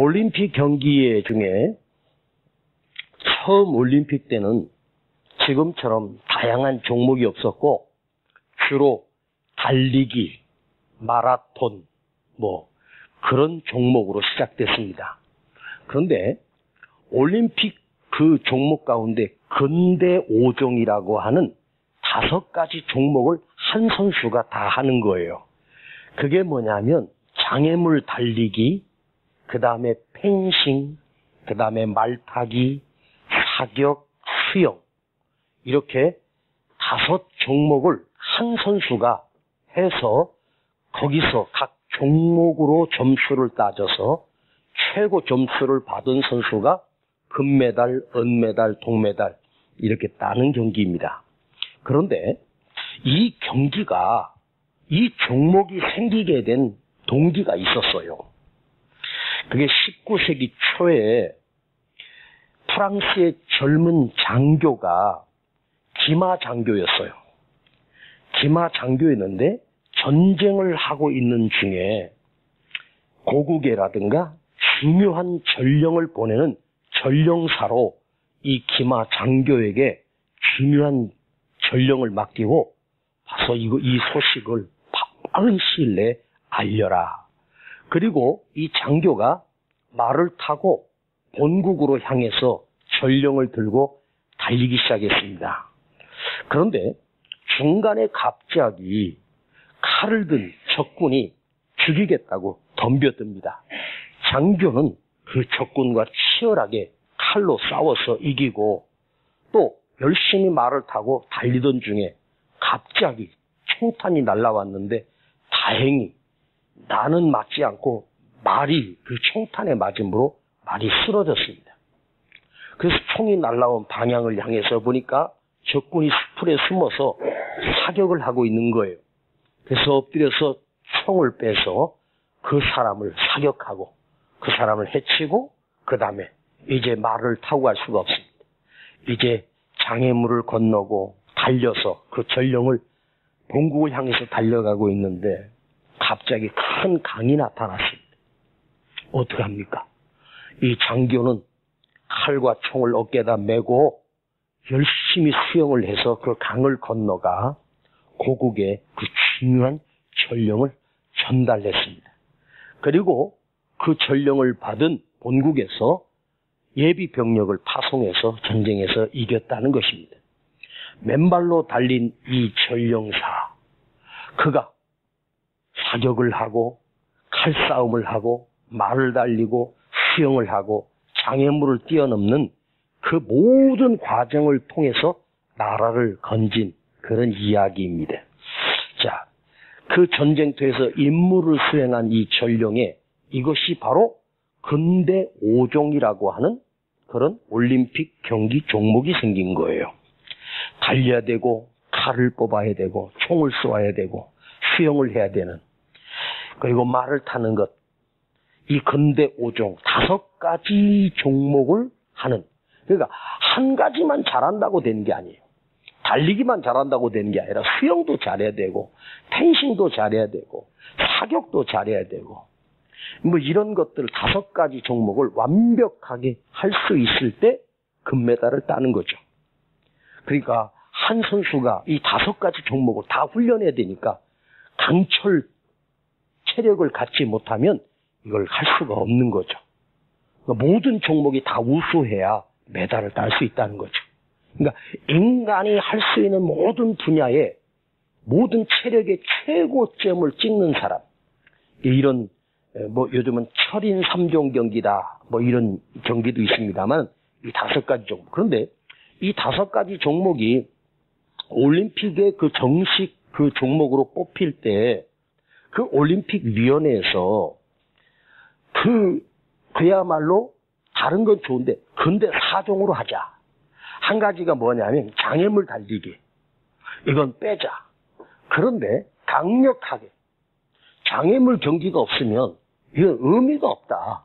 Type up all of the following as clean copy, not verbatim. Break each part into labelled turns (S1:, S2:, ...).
S1: 올림픽 경기 중에 처음 올림픽 때는 지금처럼 다양한 종목이 없었고 주로 달리기, 마라톤 그런 종목으로 시작됐습니다. 그런데 올림픽 그 종목 가운데 근대 5종이라고 하는 5가지 종목을 한 선수가 다 하는 거예요. 그게 뭐냐면 장애물 달리기, 그 다음에 펜싱, 그 다음에 말타기, 사격, 수영, 이렇게 5 종목을 한 선수가 해서 거기서 각 종목으로 점수를 따져서 최고 점수를 받은 선수가 금메달, 은메달, 동메달 이렇게 따는 경기입니다. 그런데 이 경기가, 이 종목이 생기게 된 동기가 있었어요. 그게 19세기 초에 프랑스의 젊은 장교가 기마 장교였어요. 기마 장교였는데 전쟁을 하고 있는 중에 고국에라든가 중요한 전령을 보내는 전령사로 이 기마 장교에게 중요한 전령을 맡기고 가서 이 소식을 빠른 시일 내에 알려라. 그리고 이 장교가 말을 타고 본국으로 향해서 전령을 들고 달리기 시작했습니다. 그런데 중간에 갑자기 칼을 든 적군이 죽이겠다고 덤벼듭니다. 장교는 그 적군과 치열하게 칼로 싸워서 이기고 또 열심히 말을 타고 달리던 중에 갑자기 총탄이 날아왔는데 다행히 나는 맞지 않고 말이 그 총탄에 맞음으로 말이 쓰러졌습니다. 그래서 총이 날아온 방향을 향해서 보니까 적군이 수풀에 숨어서 사격을 하고 있는 거예요. 그래서 엎드려서 총을 빼서 그 사람을 사격하고 그 사람을 해치고 그 다음에 이제 말을 타고 갈 수가 없습니다. 이제 장애물을 건너고 달려서 그 전령을 본국을 향해서 달려가고 있는데 갑자기 큰 강이 나타났습니다. 어떡합니까? 이 장교는 칼과 총을 어깨에다 메고 열심히 수영을 해서 그 강을 건너가 고국에 그 중요한 전령을 전달했습니다. 그리고 그 전령을 받은 본국에서 예비 병력을 파송해서 전쟁에서 이겼다는 것입니다. 맨발로 달린 이 전령사, 그가 사격을 하고 칼싸움을 하고 말을 달리고 수영을 하고 장애물을 뛰어넘는 그 모든 과정을 통해서 나라를 건진 그런 이야기입니다. 자, 그 전쟁터에서 임무를 수행한 이 전령에 이것이 바로 근대 5종이라고 하는 그런 올림픽 경기 종목이 생긴 거예요. 달려야 되고 칼을 뽑아야 되고 총을 쏘아야 되고 수영을 해야 되는, 그리고 말을 타는 것, 이 근대 5종 5가지 종목을 하는, 그러니까 한 가지만 잘한다고 되는 게 아니에요. 달리기만 잘한다고 되는 게 아니라 수영도 잘해야 되고 펜싱도 잘해야 되고 사격도 잘해야 되고 이런 것들 5가지 종목을 완벽하게 할 수 있을 때 금메달을 따는 거죠. 그러니까 한 선수가 이 5가지 종목을 다 훈련해야 되니까 강철 체력을 갖지 못하면 이걸 할 수가 없는 거죠. 그러니까 모든 종목이 다 우수해야 메달을 딸 수 있다는 거죠. 그러니까 인간이 할 수 있는 모든 분야에 모든 체력의 최고점을 찍는 사람, 이런 요즘은 철인 3종 경기다 이런 경기도 있습니다만 이 5가지 종목, 그런데 이 5가지 종목이 올림픽의 그 정식 그 종목으로 뽑힐 때 그 올림픽 위원회에서 그야말로 다른 건 좋은데 근대 4종으로 하자. 한 가지가 뭐냐면 장애물 달리기, 이건 빼자. 그런데 강력하게 장애물 경기가 없으면 이건 의미가 없다.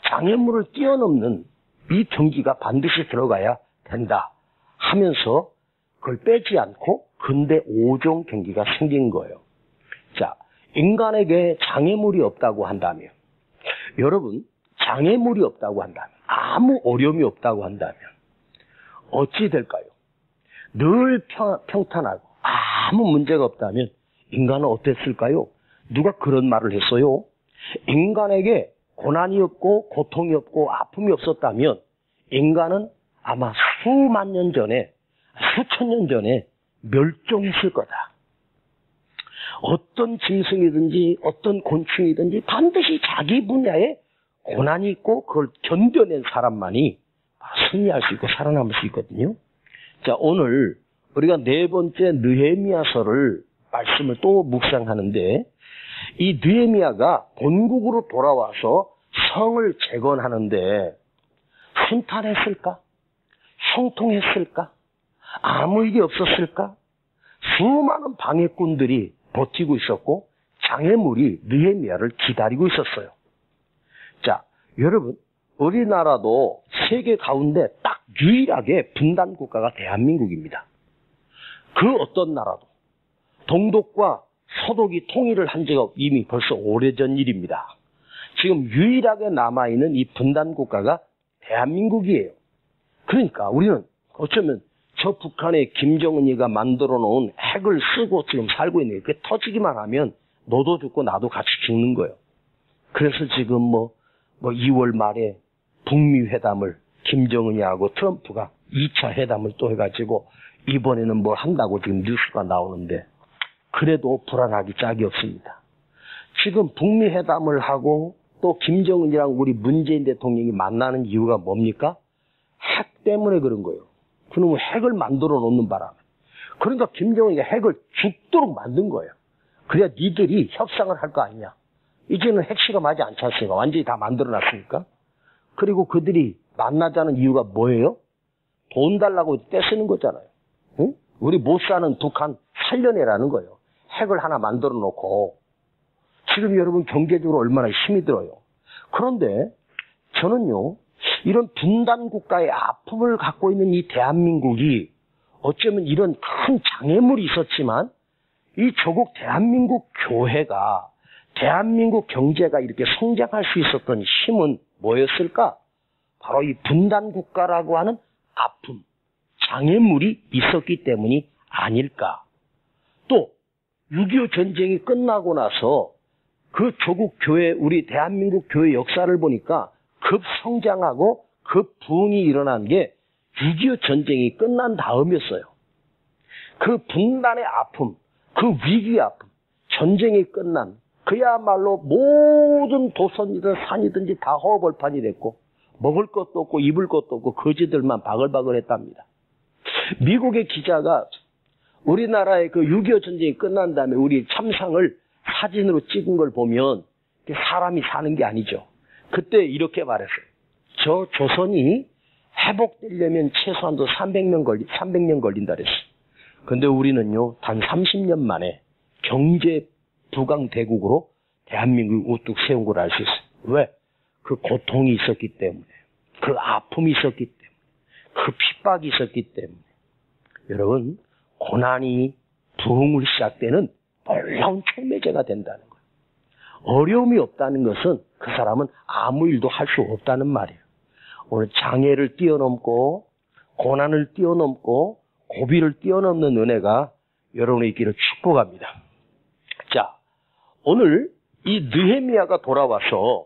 S1: 장애물을 뛰어넘는 이 경기가 반드시 들어가야 된다 하면서 그걸 빼지 않고 근대 5종 경기가 생긴 거예요. 자, 인간에게 장애물이 없다고 한다면 여러분, 장애물이 없다고 한다면, 아무 어려움이 없다고 한다면 어찌 될까요? 늘 평탄하고 아무 문제가 없다면 인간은 어땠을까요? 누가 그런 말을 했어요? 인간에게 고난이 없고 고통이 없고 아픔이 없었다면 인간은 아마 수만 년 전에, 수천 년 전에 멸종했을 거다. 어떤 짐승이든지 어떤 곤충이든지 반드시 자기 분야에 고난이 있고 그걸 견뎌낸 사람만이 승리할 수 있고 살아남을 수 있거든요. 자, 오늘 우리가 네 번째 느헤미야서를 말씀을 또 묵상하는데, 이 느헤미야가 본국으로 돌아와서 성을 재건하는데 순탄했을까? 형통했을까? 아무 일이 없었을까? 수많은 방해꾼들이 버티고 있었고 장애물이 느헤미야를 기다리고 있었어요. 자, 여러분, 우리나라도 세계 가운데 딱 유일하게 분단 국가가 대한민국입니다. 그 어떤 나라도 동독과 서독이 통일을 한 지가 이미 벌써 오래전 일입니다. 지금 유일하게 남아있는 이 분단 국가가 대한민국이에요. 그러니까 우리는 어쩌면 저 북한의 김정은이가 만들어 놓은 핵을 쓰고 지금 살고 있는, 그게 터지기만 하면 너도 죽고 나도 같이 죽는 거예요. 그래서 지금 2월 말에 북미 회담을 김정은이 하고 트럼프가 2차 회담을 또 해가지고 이번에는 뭐 한다고 지금 뉴스가 나오는데, 그래도 불안하기 짝이 없습니다. 지금 북미 회담을 하고 또 김정은이랑 우리 문재인 대통령이 만나는 이유가 뭡니까? 핵 때문에 그런 거예요. 그놈은 핵을 만들어 놓는 바람에. 그러니까 김정은이가 핵을 죽도록 만든 거예요. 그래야 니들이 협상을 할 거 아니냐. 이제는 핵실험하지 않지 않습니까? 완전히 다 만들어 놨으니까. 그리고 그들이 만나자는 이유가 뭐예요? 돈 달라고 떼쓰는 거잖아요. 응? 우리 못 사는 북한 살려내라는 거예요. 핵을 하나 만들어 놓고. 지금 여러분 경제적으로 얼마나 힘이 들어요. 그런데 저는요, 이런 분단 국가의 아픔을 갖고 있는 이 대한민국이 어쩌면 이런 큰 장애물이 있었지만 이 조국 대한민국 교회가, 대한민국 경제가 이렇게 성장할 수 있었던 힘은 뭐였을까? 바로 이 분단 국가라고 하는 아픔, 장애물이 있었기 때문이 아닐까. 또 6.25 전쟁이 끝나고 나서 그 조국 교회, 우리 대한민국 교회 역사를 보니까 급성장하고 급부흥이 일어난 게 6.25 전쟁이 끝난 다음이었어요. 그 분단의 아픔, 그 위기의 아픔, 전쟁이 끝난, 그야말로 모든 도선이든 산이든지 다 허벌판이 됐고 먹을 것도 없고 입을 것도 없고 거지들만 바글바글 했답니다. 미국의 기자가 우리나라의 그 6.25 전쟁이 끝난 다음에 우리 참상을 사진으로 찍은 걸 보면 사람이 사는 게 아니죠. 그때 이렇게 말했어요. 저 조선이 회복되려면 최소한도 300년 걸린다 그랬어요. 근데 우리는요, 단 30년 만에 경제 부강 대국으로 대한민국이 우뚝 세운 걸 알 수 있어요. 왜? 그 고통이 있었기 때문에, 그 아픔이 있었기 때문에, 그 핍박이 있었기 때문에. 여러분, 고난이 부흥을 시작되는 놀라운 촉매제가 된다는 거예요. 어려움이 없다는 것은 그 사람은 아무 일도 할 수 없다는 말이에요. 오늘 장애를 뛰어넘고 고난을 뛰어넘고 고비를 뛰어넘는 은혜가 여러분의 있기를 축복합니다. 자, 오늘 이 느헤미야가 돌아와서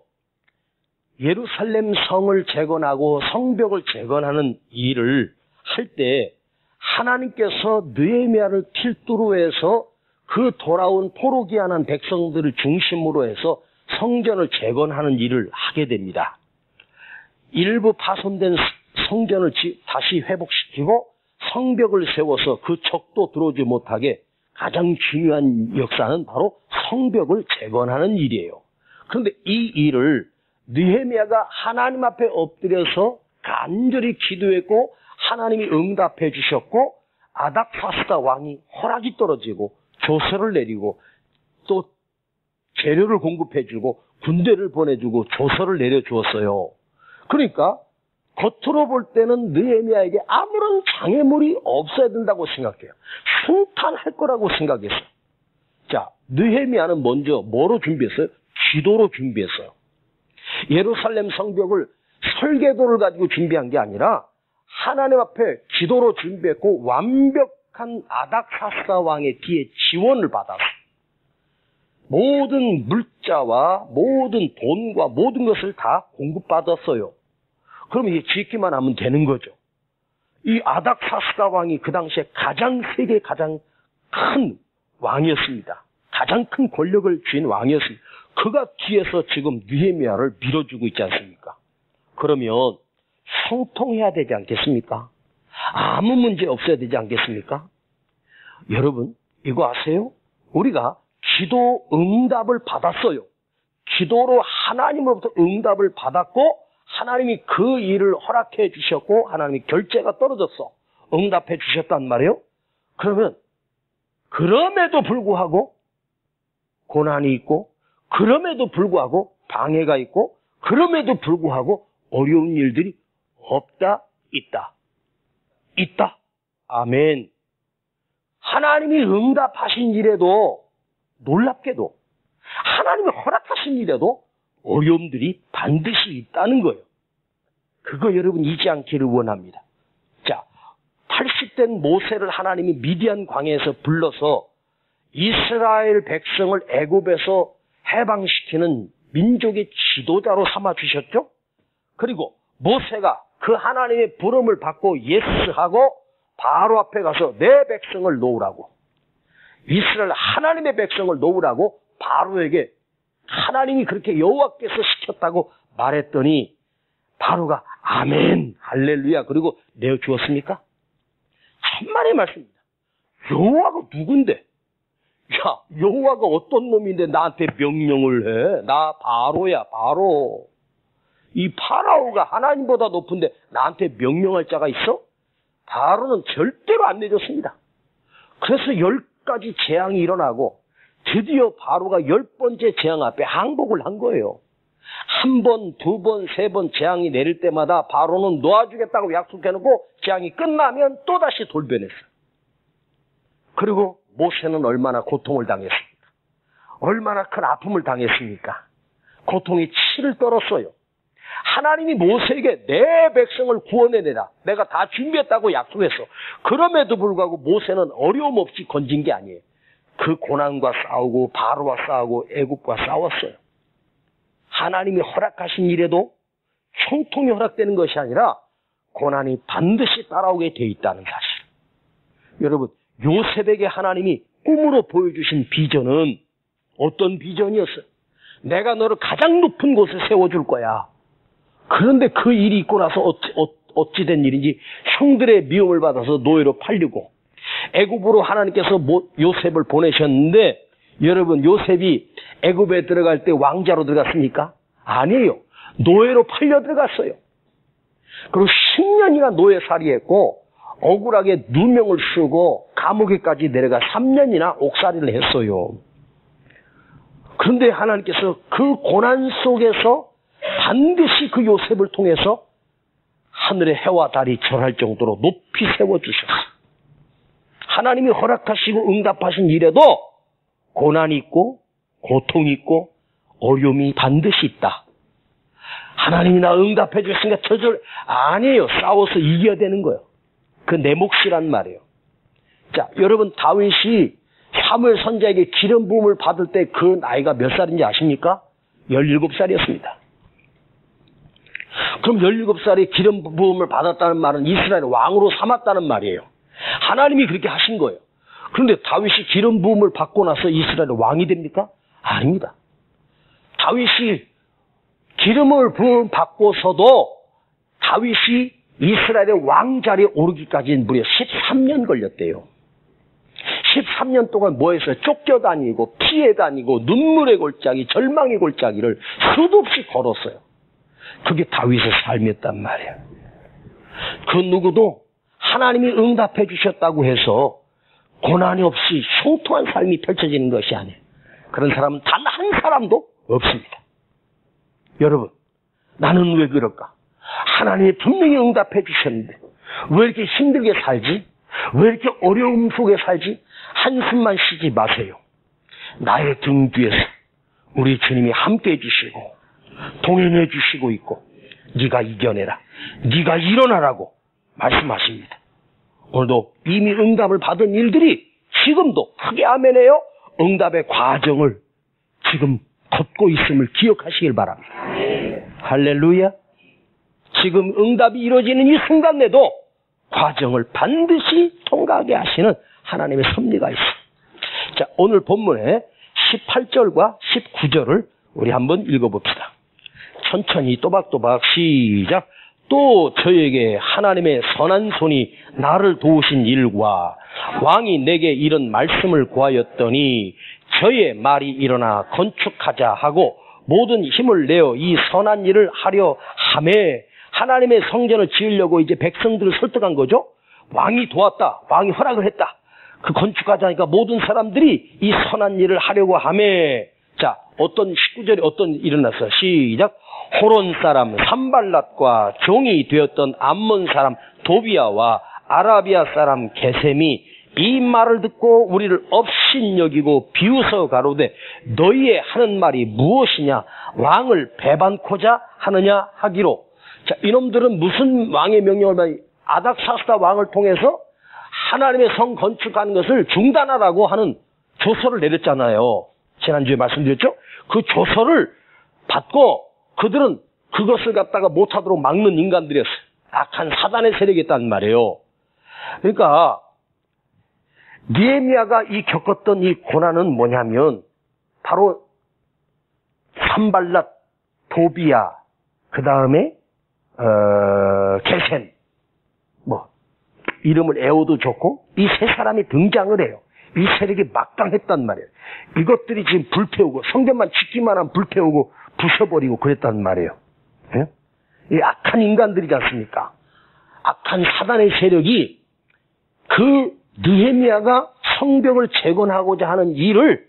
S1: 예루살렘 성을 재건하고 성벽을 재건하는 일을 할 때 하나님께서 느헤미야를 필두로 해서 그 돌아온 포로기한한 백성들을 중심으로 해서 성전을 재건하는 일을 하게 됩니다. 일부 파손된 성전을 다시 회복시키고 성벽을 세워서 그 적도 들어오지 못하게 가장 중요한 역사는 바로 성벽을 재건하는 일이에요. 그런데 이 일을 느헤미야가 하나님 앞에 엎드려서 간절히 기도했고 하나님이 응답해 주셨고 아닥사스다 왕이 허락이 떨어지고 조서를 내리고 또 재료를 공급해 주고 군대를 보내주고 조서를 내려주었어요. 그러니까 겉으로 볼 때는 느헤미야에게 아무런 장애물이 없어야 된다고 생각해요. 순탄할 거라고 생각했어요. 자, 느헤미야는 먼저 뭐로 준비했어요? 기도로 준비했어요. 예루살렘 성벽을 설계도를 가지고 준비한 게 아니라 하나님 앞에 기도로 준비했고 완벽한 아닥사스다 왕의 뒤에 지원을 받아서 모든 물자와 모든 돈과 모든 것을 다 공급받았어요. 그럼 이게 짓기만 하면 되는 거죠. 이 아닥사스다 왕이 그 당시에 세계 가장 큰 왕이었습니다. 가장 큰 권력을 쥔 왕이었습니다. 그가 뒤에서 지금 느헤미야를 밀어주고 있지 않습니까? 그러면 형통해야 되지 않겠습니까? 아무 문제 없어야 되지 않겠습니까? 여러분, 이거 아세요? 우리가 기도 응답을 받았어요. 기도로 하나님으로부터 응답을 받았고 하나님이 그 일을 허락해 주셨고 하나님이 결제가 떨어졌어. 응답해 주셨단 말이에요. 그러면 그럼에도 불구하고 고난이 있고 그럼에도 불구하고 방해가 있고 그럼에도 불구하고 어려운 일들이 없다, 있다. 있다. 아멘. 하나님이 응답하신 일에도 놀랍게도 하나님이 허락하신 일에도 어려움들이 반드시 있다는 거예요. 그거 여러분 잊지 않기를 원합니다. 자, 80된 모세를 하나님이 미디안 광야에서 불러서 이스라엘 백성을 애굽에서 해방시키는 민족의 지도자로 삼아주셨죠? 그리고 모세가 그 하나님의 부름을 받고 예스하고 바로 앞에 가서 내 백성을 놓으라고 이스라엘 하나님의 백성을 놓으라고 바로에게 하나님이 그렇게 여호와께서 시켰다고 말했더니 바로가 아멘 할렐루야 그리고 내어주었습니까? 천만의 말씀입니다. 여호와가 누군데? 야, 여호와가 어떤 놈인데 나한테 명령을 해? 나 바로야, 바로. 이 파라오가 하나님보다 높은데 나한테 명령할 자가 있어? 바로는 절대로 안 내줬습니다. 그래서 10가지 재앙이 일어나고 드디어 바로가 10번째 재앙 앞에 항복을 한 거예요. 한 번, 두 번, 세 번 재앙이 내릴 때마다 바로는 놓아주겠다고 약속해놓고 재앙이 끝나면 또다시 돌변했어요. 그리고 모세는 얼마나 고통을 당했습니까? 얼마나 큰 아픔을 당했습니까? 고통이 치를 떨었어요. 하나님이 모세에게 내 백성을 구원해내라. 내가 다 준비했다고 약속했어. 그럼에도 불구하고 모세는 어려움 없이 건진 게 아니에요. 그 고난과 싸우고 바로와 싸우고 애국과 싸웠어요. 하나님이 허락하신 일에도 형통이 허락되는 것이 아니라 고난이 반드시 따라오게 돼 있다는 사실. 여러분, 요셉에게 하나님이 꿈으로 보여주신 비전은 어떤 비전이었어요? 내가 너를 가장 높은 곳에 세워줄 거야. 그런데 그 일이 있고 나서 어찌 된 일인지 형들의 미움을 받아서 노예로 팔리고 애굽으로 하나님께서 요셉을 보내셨는데 여러분 요셉이 애굽에 들어갈 때 왕자로 들어갔습니까? 아니에요. 노예로 팔려 들어갔어요. 그리고 10년이나 노예살이했고 억울하게 누명을 쓰고 감옥에까지 내려가 3년이나 옥살이를 했어요. 그런데 하나님께서 그 고난 속에서 반드시 그 요셉을 통해서 하늘의 해와 달이 절할 정도로 높이 세워주셨어요. 하나님이 허락하시고 응답하신 일에도 고난이 있고 고통이 있고 어려움이 반드시 있다. 하나님이 나 응답해 주셨으니까 아니에요. 싸워서 이겨야 되는 거예요. 그 내 몫이란 말이에요. 자, 여러분 다윗이 사무엘 선지자에게 기름 부음을 받을 때 그 나이가 몇 살인지 아십니까? 17살이었습니다. 그럼 17살에 기름 부음을 받았다는 말은 이스라엘 왕으로 삼았다는 말이에요. 하나님이 그렇게 하신 거예요. 그런데 다윗이 기름 부음을 받고 나서 이스라엘 왕이 됩니까? 아닙니다. 다윗이 기름을 부음 받고서도 다윗이 이스라엘의 왕 자리에 오르기까지는 무려 13년 걸렸대요. 13년 동안 뭐 했어요? 쫓겨다니고 피해 다니고 눈물의 골짜기, 절망의 골짜기를 수도 없이 걸었어요. 그게 다윗의 삶이었단 말이에요. 그 누구도 하나님이 응답해 주셨다고 해서 고난이 없이 형통한 삶이 펼쳐지는 것이 아니에요. 그런 사람은 단 한 사람도 없습니다. 여러분, 나는 왜 그럴까? 하나님이 분명히 응답해 주셨는데 왜 이렇게 힘들게 살지? 왜 이렇게 어려움 속에 살지? 한숨만 쉬지 마세요. 나의 등 뒤에서 우리 주님이 함께 해주시고 동행해 주시고 있고 네가 이겨내라, 네가 일어나라고 말씀하십니다. 오늘도 이미 응답을 받은 일들이 지금도 크게 아멘해요. 응답의 과정을 지금 걷고 있음을 기억하시길 바랍니다. 할렐루야. 지금 응답이 이루어지는 이 순간 내도 과정을 반드시 통과하게 하시는 하나님의 섭리가 있어요. 자, 오늘 본문에 18절과 19절을 우리 한번 읽어봅시다. 천천히 또박또박 시작. 또 저에게 하나님의 선한 손이 나를 도우신 일과 왕이 내게 이런 말씀을 구하였더니 저의 말이 일어나 건축하자 하고 모든 힘을 내어 이 선한 일을 하려 하매, 하나님의 성전을 지으려고 이제 백성들을 설득한 거죠. 왕이 도왔다, 왕이 허락을 했다. 그 건축하자니까 모든 사람들이 이 선한 일을 하려고 하매, 자, 어떤 19절에 어떤 일어났어요. 시작. 호론 사람 산발랏과 종이 되었던 암몬 사람 도비아와 아라비아 사람 게셈이 이 말을 듣고 우리를 업신여기고 비웃어 가로되 너희의 하는 말이 무엇이냐, 왕을 배반코자 하느냐 하기로. 자, 이놈들은 무슨 왕의 명령을 받니? 아닥사스다 왕을 통해서 하나님의 성 건축하는 것을 중단하라고 하는 조서를 내렸잖아요. 지난주에 말씀드렸죠? 그 조서를 받고 그들은 그것을 갖다가 못하도록 막는 인간들이었어요. 악한 사단의 세력이었단 말이에요. 그러니까 느헤미야가 이 겪었던 이 고난은 뭐냐면 바로 산발랏, 도비야, 그 다음에 게셈, 뭐 이름을 에오도 좋고 이 세 사람이 등장을 해요. 이 세력이 막강했단 말이에요. 이것들이 지금 불태우고 성전만 짓기만 하면 불태우고 부숴버리고 그랬단 말이에요. 예? 이 악한 인간들이지 않습니까? 악한 사단의 세력이 그 느헤미야가 성벽을 재건하고자 하는 일을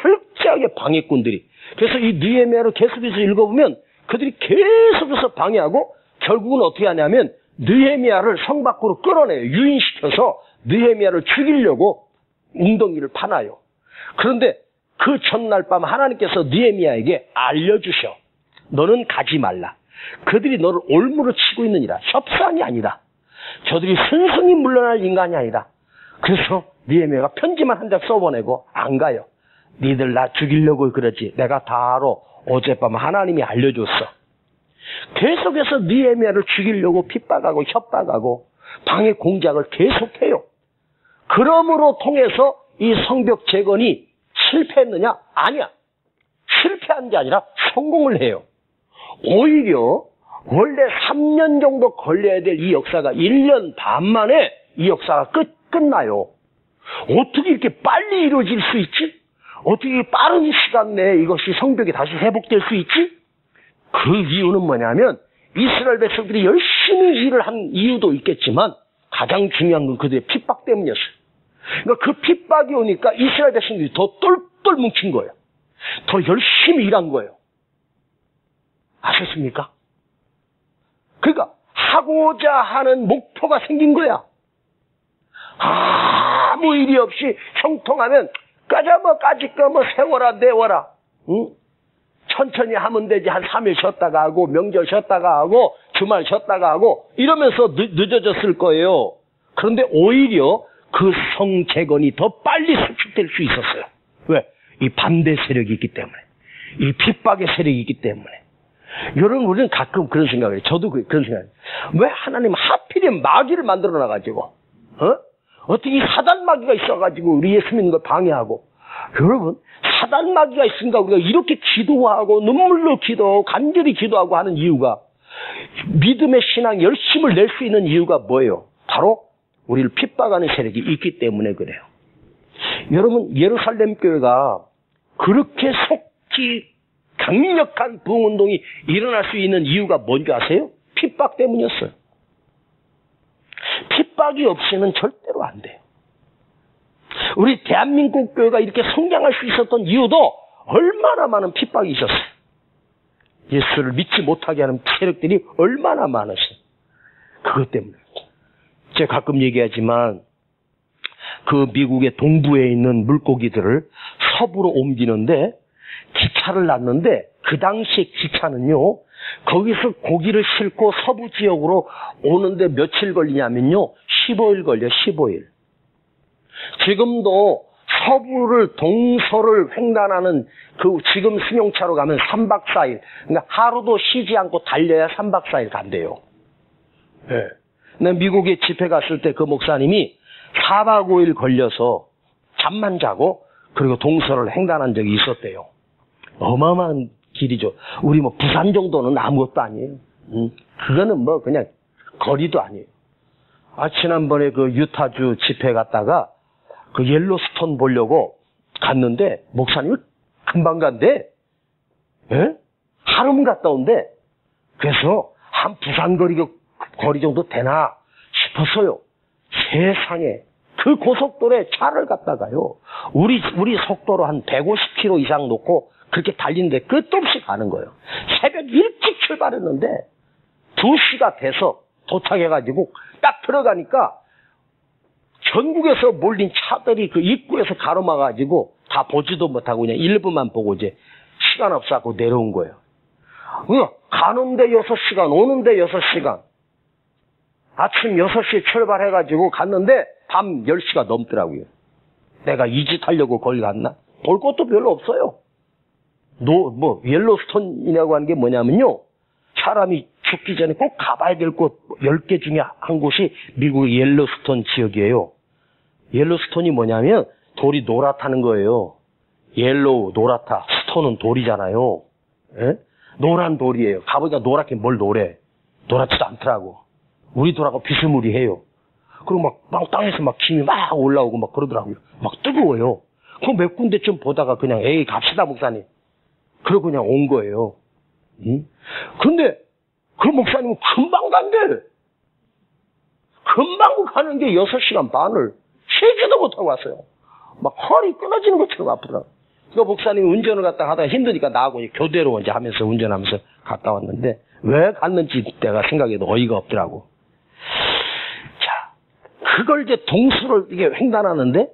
S1: 철저하게 방해꾼들이. 그래서 이 느헤미야를 계속해서 읽어보면 그들이 계속해서 방해하고 결국은 어떻게 하냐면 느헤미야를 성 밖으로 끌어내요. 유인시켜서 느헤미야를 죽이려고 웅덩이를 파놔요. 그런데 그 전날 밤 하나님께서 느헤미야에게 알려주셔. 너는 가지 말라. 그들이 너를 올무로 치고 있느니라. 협상이 아니다. 저들이 순순히 물러날 인간이 아니다. 그래서 느헤미야가 편지만 한 장 써보내고 안 가요. 니들 나 죽이려고 그러지. 내가 다 알아. 어젯밤 하나님이 알려줬어. 계속해서 느헤미야를 죽이려고 핍박하고 협박하고 방해 공작을 계속해요. 그러므로 통해서 이 성벽 재건이 실패했느냐? 아니야. 실패한 게 아니라 성공을 해요. 오히려 원래 3년 정도 걸려야 될 이 역사가 1년 반 만에 이 역사가 끝나요. 어떻게 이렇게 빨리 이루어질 수 있지? 어떻게 빠른 시간 내에 이것이 성벽이 다시 회복될 수 있지? 그 이유는 뭐냐면 이스라엘 백성들이 열심히 일을 한 이유도 있겠지만 가장 중요한 건 그들의 핍박 때문이었어요. 그러니까 그 핍박이 오니까 이스라엘 백성들이 더 똘똘 뭉친 거예요. 더 열심히 일한 거예요. 아셨습니까? 그러니까 하고자 하는 목표가 생긴 거야. 아무 일이 없이 형통하면 까자 뭐 까짓거 뭐 세워라 내워라. 응? 천천히 하면 되지. 한 3일 쉬었다가 하고 명절 쉬었다가 하고 주말 쉬었다가 하고 이러면서 늦어졌을 거예요. 그런데 오히려 그 성 재건이 더 빨리 수축될 수 있었어요. 왜? 이 반대 세력이 있기 때문에. 이 핍박의 세력이 있기 때문에. 여러분, 우리는 가끔 그런 생각을 해요. 저도 그런 생각을 해요. 왜 하나님 하필이면 마귀를 만들어 놔가지고 어떻게 이 사단 마귀가 있어가지고 우리 예수 믿는 걸 방해하고. 여러분, 사단 마귀가 있으니까 우리가 이렇게 기도하고 눈물로 기도하고 간절히 기도하고 하는 이유가, 믿음의 신앙 열심을 낼 수 있는 이유가 뭐예요? 바로 우리를 핍박하는 세력이 있기 때문에 그래요. 여러분, 예루살렘 교회가 그렇게 속히 강력한 부흥운동이 일어날 수 있는 이유가 뭔지 아세요? 핍박 때문이었어요. 핍박이 없이는 절대로 안 돼요. 우리 대한민국 교회가 이렇게 성장할 수 있었던 이유도 얼마나 많은 핍박이 있었어요. 예수를 믿지 못하게 하는 세력들이 얼마나 많았어요. 그것 때문에. 제가 가끔 얘기하지만 그 미국의 동부에 있는 물고기들을 서부로 옮기는데 기차를 놨는데 그 당시 기차는요, 거기서 고기를 싣고 서부 지역으로 오는데 며칠 걸리냐면요, 15일 걸려, 15일. 지금도 서부를, 동서를 횡단하는 그 지금 승용차로 가면 3박 4일. 그러니까 하루도 쉬지 않고 달려야 3박 4일 간대요. 예. 네. 미국에 집회 갔을 때 그 목사님이 4박 5일 걸려서 잠만 자고 그리고 동서를 횡단한 적이 있었대요. 어마어마한 길이죠. 우리 뭐 부산 정도는 아무것도 아니에요. 그거는 뭐 그냥 거리도 아니에요. 지난번에 그 유타주 집회 갔다가 그 옐로스톤 보려고 갔는데 목사님이 금방 간대. 예? 하루만 갔다 온대. 그래서 한 부산 거리 정도 되나 싶었어요. 세상에 그 고속도로에 차를 갖다가요. 우리 속도로 한 150km 이상 놓고 그렇게 달리는데 끝도 없이 가는 거예요. 새벽 일찍 출발했는데 2시가 돼서 도착해가지고 딱 들어가니까 전국에서 몰린 차들이 그 입구에서 가로막아가지고 다 보지도 못하고 그냥 일부만 보고 이제 시간 없어갖고 내려온 거예요. 가는데 6시간, 오는데 6시간. 아침 6시에 출발해가지고 갔는데 밤 10시가 넘더라고요. 내가 이 짓 하려고 거기 갔나? 볼 것도 별로 없어요. 옐로스톤이라고 하는 게 뭐냐면요. 사람이 죽기 전에 꼭 가봐야 될 곳 10개 중에 한 곳이 미국의 옐로스톤 지역이에요. 옐로스톤이 뭐냐면 돌이 노랗다는 거예요. 옐로우, 노랗다. 스톤은 돌이잖아요. 예? 노란 돌이에요. 가보니까 노랗게 뭘 노래. 노랗지도 않더라고. 우리 돌하고 비스무리해요. 그리고 막 땅에서 막 김이 막 올라오고 막 그러더라고요. 막 뜨거워요. 그 몇 군데쯤 보다가 그냥 에이 갑시다 목사님. 그러고 그냥 온 거예요. 근데 그 목사님은 금방 간대. 금방 가는 게 6시간 반을 쉬지도 못하고 왔어요. 막 허리 끊어지는 것처럼 아프더라고요. 그 목사님이 운전을 갔다 하다가 힘드니까 나하고 교대로 이제 하면서 운전하면서 갔다 왔는데 왜 갔는지 내가 생각해도 어이가 없더라고. 자, 그걸 이제 동수를 이게 횡단하는데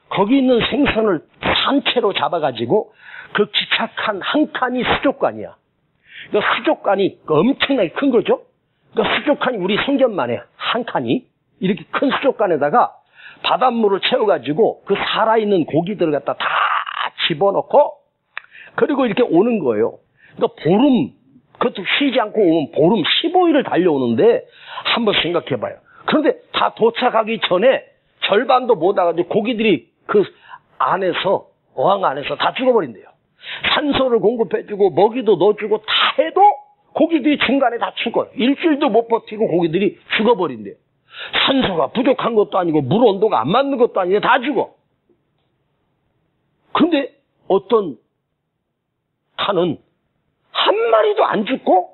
S1: 거기 있는 생선을 산채로 잡아가지고 그 기차칸 한 칸이 수족관이야. 그 수족관이 엄청나게 큰 거죠. 그 수족관이 우리 생전만에 한 칸이 이렇게 큰 수족관에다가 바닷물을 채워가지고 그 살아있는 고기들을 갖다 다 집어넣고 그리고 이렇게 오는 거예요. 그러니까 보름, 그것도 쉬지 않고 오면 보름 15일을 달려오는데 한번 생각해봐요. 그런데 다 도착하기 전에 절반도 못 와가지고 고기들이 그 안에서 어항 안에서 다 죽어버린대요. 산소를 공급해주고 먹이도 넣어주고 다 해도 고기들이 중간에 다 죽어요. 일주일도 못 버티고 고기들이 죽어버린대요. 산소가 부족한 것도 아니고 물 온도가 안 맞는 것도 아니고 다 죽어. 근데 어떤 칸은 한 마리도 안 죽고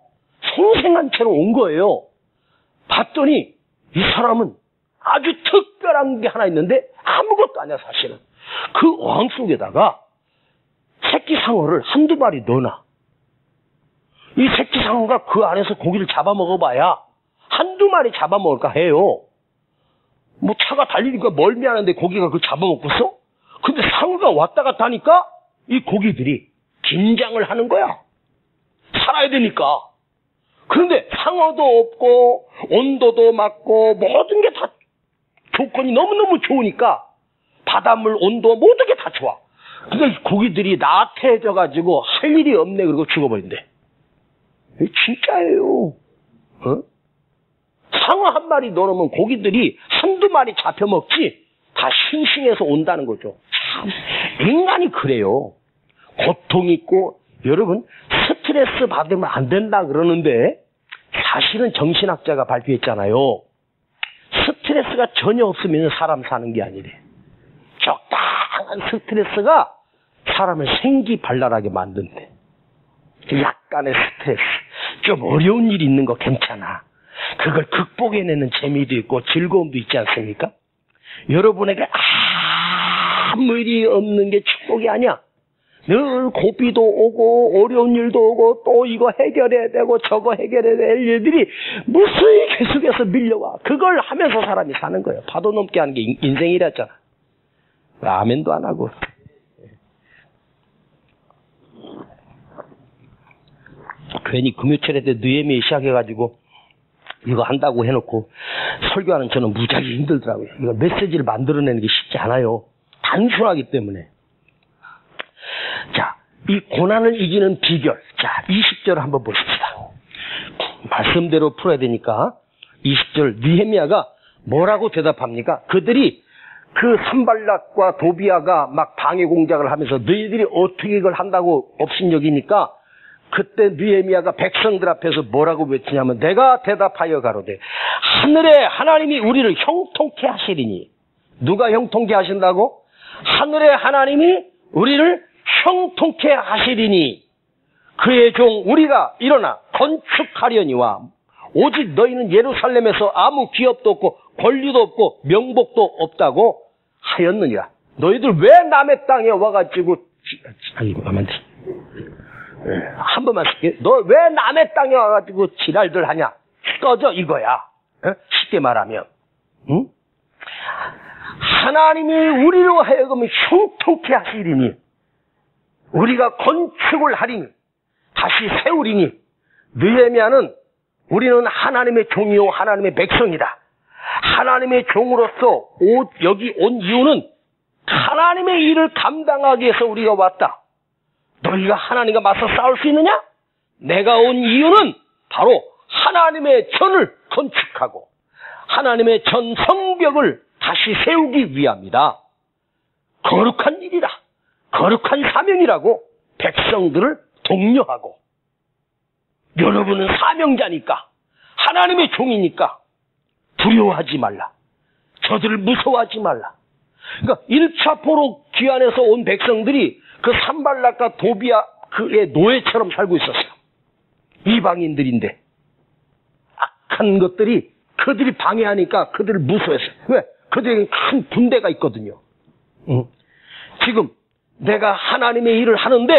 S1: 생생한 채로 온 거예요. 봤더니 이 사람은 아주 특별한 게 하나 있는데 아무것도 아니야 사실은. 그 어항 속에다가 새끼 상어를 한두 마리 넣어놔. 이 새끼 상어가 그 안에서 고기를 잡아먹어봐야 한두 마리 잡아먹을까 해요. 뭐 차가 달리니까 멀미하는데 고기가 그걸 잡아먹겠어? 근데 상어가 왔다 갔다 하니까 이 고기들이 긴장을 하는 거야. 살아야 되니까. 그런데 상어도 없고 온도도 맞고 모든 게 다 조건이 너무너무 좋으니까 바닷물 온도 모든 게 다 좋아. 그러니까 고기들이 나태해져가지고 할 일이 없네 그러고 죽어버린대. 진짜예요. 어? 상어 한 마리 넣어놓으면 고기들이 한두 마리 잡혀먹지 다 싱싱해서 온다는 거죠. 참 인간이 그래요. 고통 있고 여러분 스트레스 받으면 안 된다 그러는데 사실은 정신학자가 발표했잖아요. 스트레스가 전혀 없으면 사람 사는 게 아니래. 적당한 스트레스가 사람을 생기발랄하게 만든대. 약간의 스트레스, 좀 어려운 일이 있는 거 괜찮아. 그걸 극복해내는 재미도 있고 즐거움도 있지 않습니까? 여러분에게 아무 일이 없는 게 축복이 아니야. 늘 고비도 오고 어려운 일도 오고 또 이거 해결해야 되고 저거 해결해야 될 일들이 무수히 계속해서 밀려와. 그걸 하면서 사람이 사는 거예요. 파도 넘게 하는 게 인생이랬잖아. 아멘도 안 하고. 괜히 금요철에 때 느헤미야 시작해가지고 이거 한다고 해놓고 설교하는 저는 무지하게 힘들더라고요. 이거 메시지를 만들어내는 게 쉽지 않아요. 단순하기 때문에. 자, 이 고난을 이기는 비결. 자, 20절을 한번 보십시다. 말씀대로 풀어야 되니까 20절 느헤미야가 뭐라고 대답합니까? 그들이 그 산발락과 도비아가 막 방해 공작을 하면서 너희들이 어떻게 이걸 한다고 업신여기니까 그때 느헤미야가 백성들 앞에서 뭐라고 외치냐면 내가 대답하여 가로되 하늘에 하나님이 우리를 형통케 하시리니. 누가 형통케 하신다고? 하늘에 하나님이 우리를 형통케 하시리니 그의 종 우리가 일어나 건축하려니와 오직 너희는 예루살렘에서 아무 기업도 없고 권리도 없고 명복도 없다고 하였느니라. 너희들 왜 남의 땅에 와가지고 한 번만 쓸게. 너 왜 남의 땅에 와가지고 지랄들 하냐? 꺼져 이거야. 쉽게 말하면 하나님이 우리로 하여금 형통케 하시리니 우리가 건축을 하리니 다시 세우리니 느헤미야는 우리는 하나님의 종이요 하나님의 백성이다. 하나님의 종으로서 여기 온 이유는 하나님의 일을 감당하기 위해서 우리가 왔다. 너희가 하나님과 맞서 싸울 수 있느냐? 내가 온 이유는 바로 하나님의 전을 건축하고 하나님의 전 성벽을 다시 세우기 위함이다. 거룩한 일이라. 거룩한 사명이라고 백성들을 독려하고 여러분은 사명자니까 하나님의 종이니까 두려워하지 말라. 저들을 무서워하지 말라. 그러니까 1차 포로 귀환에서 온 백성들이 그 산발락과 도비아 그의 노예처럼 살고 있었어요. 이방인들인데 악한 것들이 그들이 방해하니까 그들을 무서워했어요. 왜? 그들에게 큰 분대가 있거든요. 지금 내가 하나님의 일을 하는데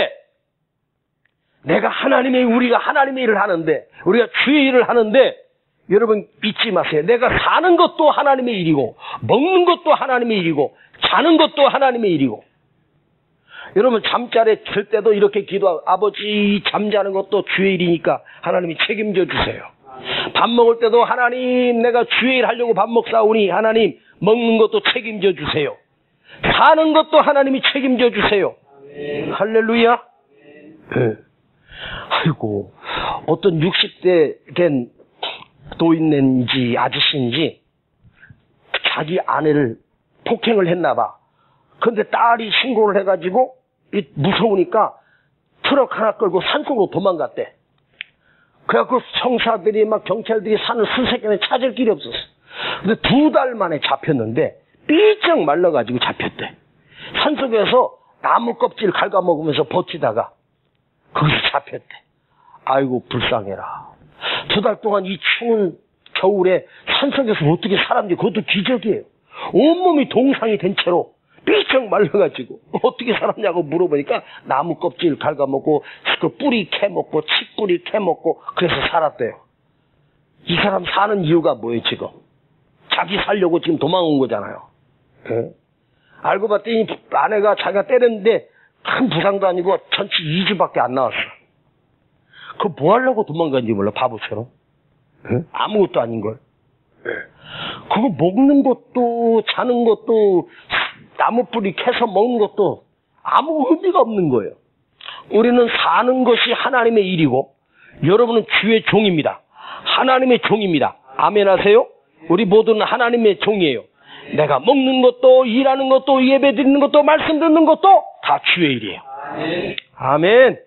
S1: 우리가 하나님의 일을 하는데 우리가 주의 일을 하는데 여러분 잊지 마세요. 내가 사는 것도 하나님의 일이고 먹는 것도 하나님의 일이고 자는 것도 하나님의 일이고 여러분 잠자리에 들 때도 이렇게 기도하고 아버지 잠자는 것도 주의 일이니까 하나님이 책임져 주세요. 밥 먹을 때도 하나님 내가 주의 일 하려고 밥 먹사오니 하나님 먹는 것도 책임져 주세요. 사는 것도 하나님이 책임져 주세요. 할렐루야. 네. 아이고 어떤 60대 된 노인인지 아저씨인지 자기 아내를 폭행을 했나 봐. 근데 딸이 신고를 해가지고 무서우니까 트럭 하나 끌고 산속으로 도망갔대. 그래갖고 청사들이 막 경찰들이 산을 수색해서 찾을 길이 없었어. 근데 2달 만에 잡혔는데 삐쩍 말라가지고 잡혔대. 산속에서 나무 껍질 갉아먹으면서 버티다가 거기서 잡혔대. 아이고 불쌍해라. 2달 동안 이 추운 겨울에 산속에서 어떻게 살았는지 그것도 기적이에요. 온몸이 동상이 된 채로 삐쩍 말라가지고 어떻게 살았냐고 물어보니까 나무 껍질 갉아먹고 그 뿌리 캐먹고 칡뿌리 캐먹고 그래서 살았대요. 이 사람 사는 이유가 뭐예요 지금? 자기 살려고 지금 도망온 거잖아요. 네? 알고 봤더니 아내가 자기가 때렸는데 큰 부상도 아니고 전치 2주밖에 안 나왔어. 그거 뭐 하려고 도망간지 몰라 바보처럼. 네? 아무것도 아닌걸. 네. 그거 먹는 것도 자는 것도 나무 뿌리 캐서 먹는 것도 아무 의미가 없는 거예요. 우리는 사는 것이 하나님의 일이고 여러분은 주의 종입니다. 하나님의 종입니다. 아멘 하세요? 우리 모두는 하나님의 종이에요. 내가 먹는 것도 일하는 것도 예배 드리는 것도 말씀 듣는 것도 다 주의 일이에요. 아멘.